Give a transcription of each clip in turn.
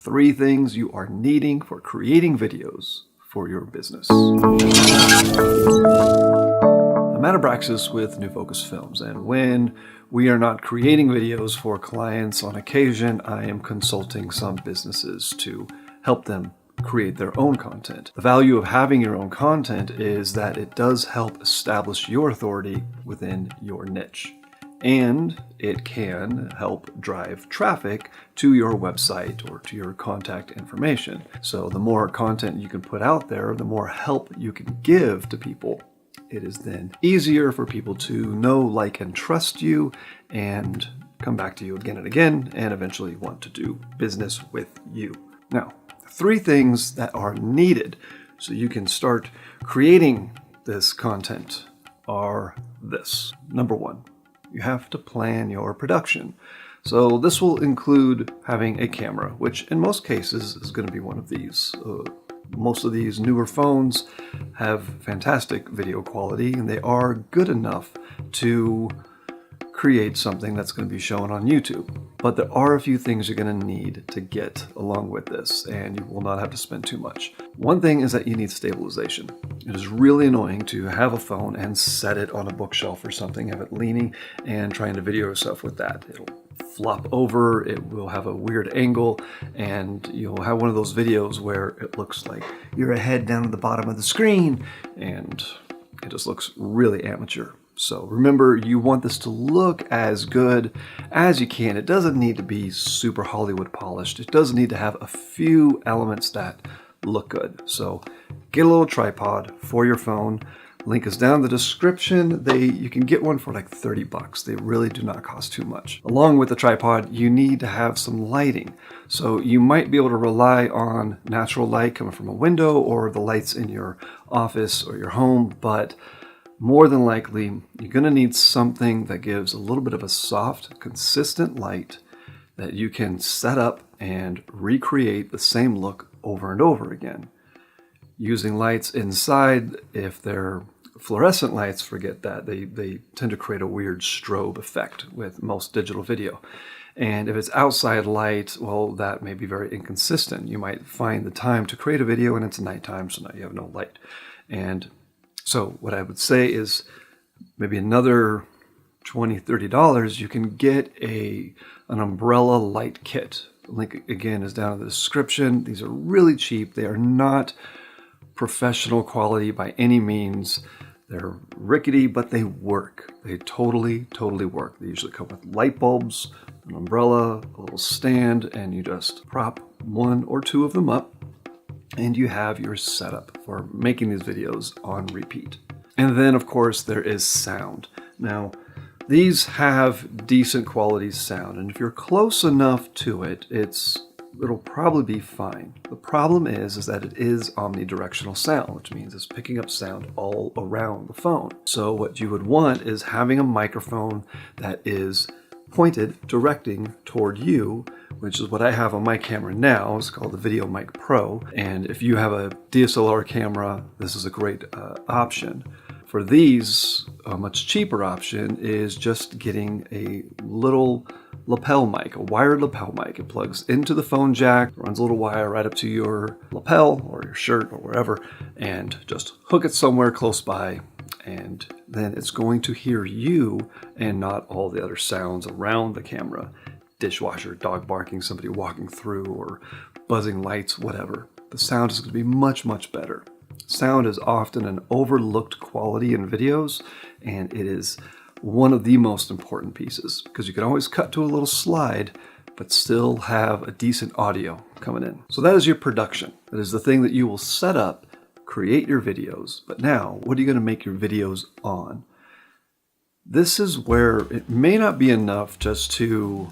3 things you are needing for creating videos for your business. I'm at Abraxas with New Focus Films, and when we are not creating videos for clients on occasion, I am consulting some businesses to help them create their own content. The value of having your own content is that it does help establish your authority within your niche. And it can help drive traffic to your website or to your contact information. So the more content you can put out there, the more help you can give to people. It is then easier for people to know, like, and trust you and come back to you again and again and eventually want to do business with you. Now, 3 things that are needed so you can start creating this content are this. Number 1. You have to plan your production. So this will include having a camera, which in most cases is going to be one of these. Most of these newer phones have fantastic video quality, and they are good enough to create something that's going to be shown on YouTube. But there are a few things you're going to need to get along with this, and you will not have to spend too much. One thing is that you need stabilization. It is really annoying to have a phone and set it on a bookshelf or something, have it leaning and trying to video yourself with that. It'll flop over, it will have a weird angle, and you'll have one of those videos where it looks like you're a head down at the bottom of the screen, and it just looks really amateur. So remember, you want this to look as good as you can. It doesn't need to be super Hollywood polished. It does need to have a few elements that look good. So get a little tripod for your phone. Link is down in the description. You can get one for like $30. They really do not cost too much. Along with the tripod, you need to have some lighting. So you might be able to rely on natural light coming from a window or the lights in your office or your home, but more than likely, you're going to need something that gives a little bit of a soft, consistent light that you can set up and recreate the same look over and over again. Using lights inside, if they're fluorescent lights, forget that. They tend to create a weird strobe effect with most digital video. And if it's outside light, well, that may be very inconsistent. You might find the time to create a video and it's nighttime, so now you have no light. And so what I would say is maybe another $20, $30, you can get an umbrella light kit. The link again is down in the description. These are really cheap. They are not professional quality by any means. They're rickety, but they work. They totally work. They usually come with light bulbs, an umbrella, a little stand, and you just prop 1 or 2 of them up, and you have your setup for making these videos on repeat. And then, of course, there is sound. Now, these have decent quality sound, and if you're close enough to it, it'll probably be fine. The problem is that it is omnidirectional sound, which means it's picking up sound all around the phone. So what you would want is having a microphone that is pointed, directing toward you, which is what I have on my camera now. It's called the Video Mic Pro. And if you have a DSLR camera, this is a great option. For these, a much cheaper option is just getting a little lapel mic, a wired lapel mic. It plugs into the phone jack, runs a little wire right up to your lapel or your shirt or wherever, and just hook it somewhere close by. And then it's going to hear you and not all the other sounds around the camera. Dishwasher, dog barking, somebody walking through, or buzzing lights, whatever. The sound is going to be much better. Sound is often an overlooked quality in videos, and it is one of the most important pieces because you can always cut to a little slide but still have a decent audio coming in. So that is your production. That is the thing that you will set up, create your videos. But now, what are you going to make your videos on? This is where it may not be enough just to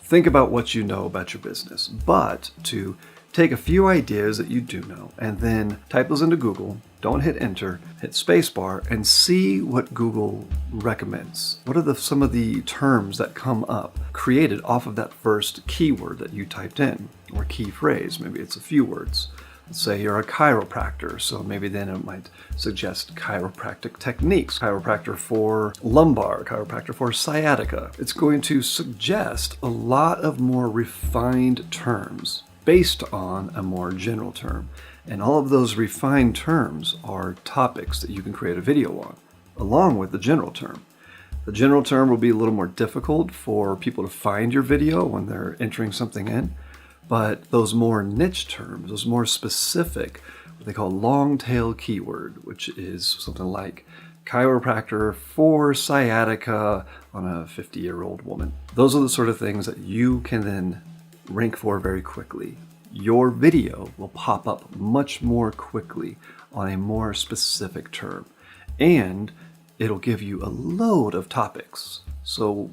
think about what you know about your business, but to take a few ideas that you do know and then type those into Google. Don't hit enter, hit spacebar, and see what Google recommends. What are some of the terms that come up created off of that first keyword that you typed in, or key phrase? Maybe it's a few words. Let's say you're a chiropractor, so maybe then it might suggest chiropractic techniques, chiropractor for lumbar, chiropractor for sciatica. It's going to suggest a lot of more refined terms based on a more general term. And all of those refined terms are topics that you can create a video on, along with the general term. The general term will be a little more difficult for people to find your video when they're entering something in, but those more niche terms, those more specific, what they call long tail keyword, which is something like chiropractor for sciatica on a 50-year-old woman. Those are the sort of things that you can then rank for very quickly. Your video will pop up much more quickly on a more specific term, and it'll give you a load of topics. So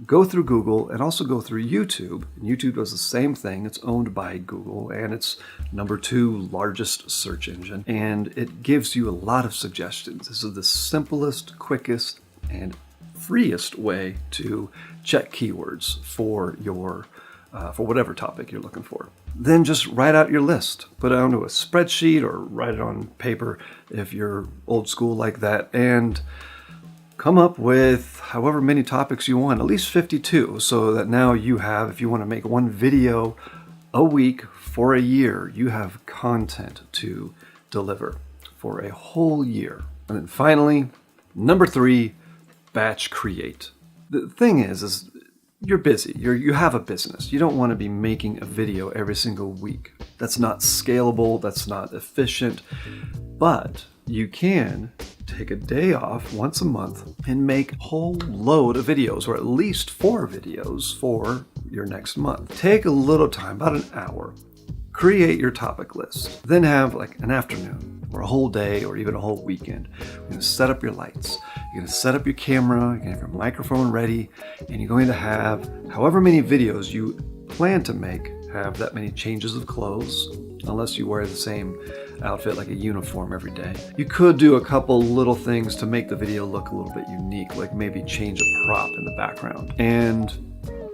go through Google and also go through YouTube. YouTube does the same thing. It's owned by Google and it's number 2 largest search engine. And it gives you a lot of suggestions. This is the simplest, quickest, and freest way to check keywords for your for whatever topic you're looking for. Then just write out your list. Put it onto a spreadsheet or write it on paper if you're old school like that, and come up with however many topics you want, at least 52, so that now you have, if you want to make one video a week for a year, you have content to deliver for a whole year. And then finally, number 3, batch create. The thing is you're busy. You have a business. You don't want to be making a video every single week. That's not scalable. That's not efficient. But you can take a day off once a month and make a whole load of videos, or at least 4 videos for your next month. Take a little time, about an hour, create your topic list, then have like an afternoon or a whole day or even a whole weekend. You're going to set up your lights, you're going to set up your camera, you're going to have your microphone ready, and you're going to have however many videos you plan to make have that many changes of clothes, unless you wear the same outfit like a uniform every day. You could do a couple little things to make the video look a little bit unique, like maybe change a prop in the background, and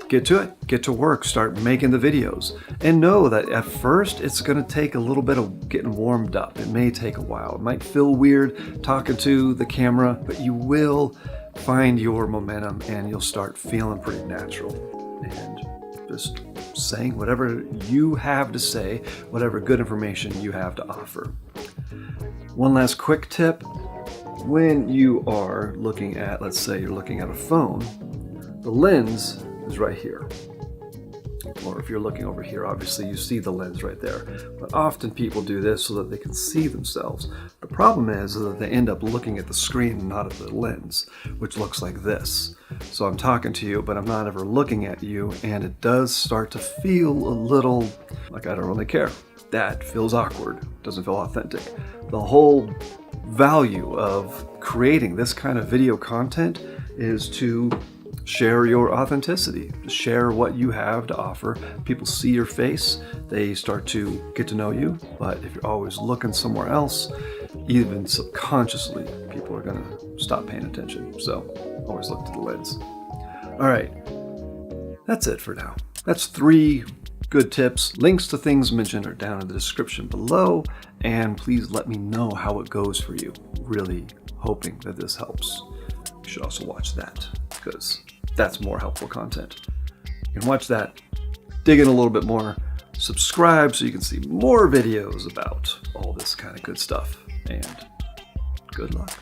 get to it, get to work, start making the videos. And know that at first it's going to take a little bit of getting warmed up. It may take a while. It might feel weird talking to the camera, but you will find your momentum and you'll start feeling pretty natural. And just saying whatever you have to say, whatever good information you have to offer. One last quick tip. When you are looking at, let's say you're looking at a phone, the lens is right here. Or if you're looking over here, obviously you see the lens right there. But often people do this so that they can see themselves. The problem is that they end up looking at the screen and not at the lens, which looks like this. So I'm talking to you, but I'm not ever looking at you, and it does start to feel a little like I don't really care. That feels awkward, doesn't feel authentic. The whole value of creating this kind of video content is to share your authenticity, to share what you have to offer. People see your face, they start to get to know you, but if you're always looking somewhere else, even subconsciously, people are going to stop paying attention. So always look to the lens. All right, that's it for now. That's 3 good tips. Links to things mentioned are down in the description below, and please let me know how it goes for you. Really hoping that this helps. You should also watch that, because that's more helpful content. You can watch that, dig in a little bit more, subscribe so you can see more videos about all this kind of good stuff, and good luck.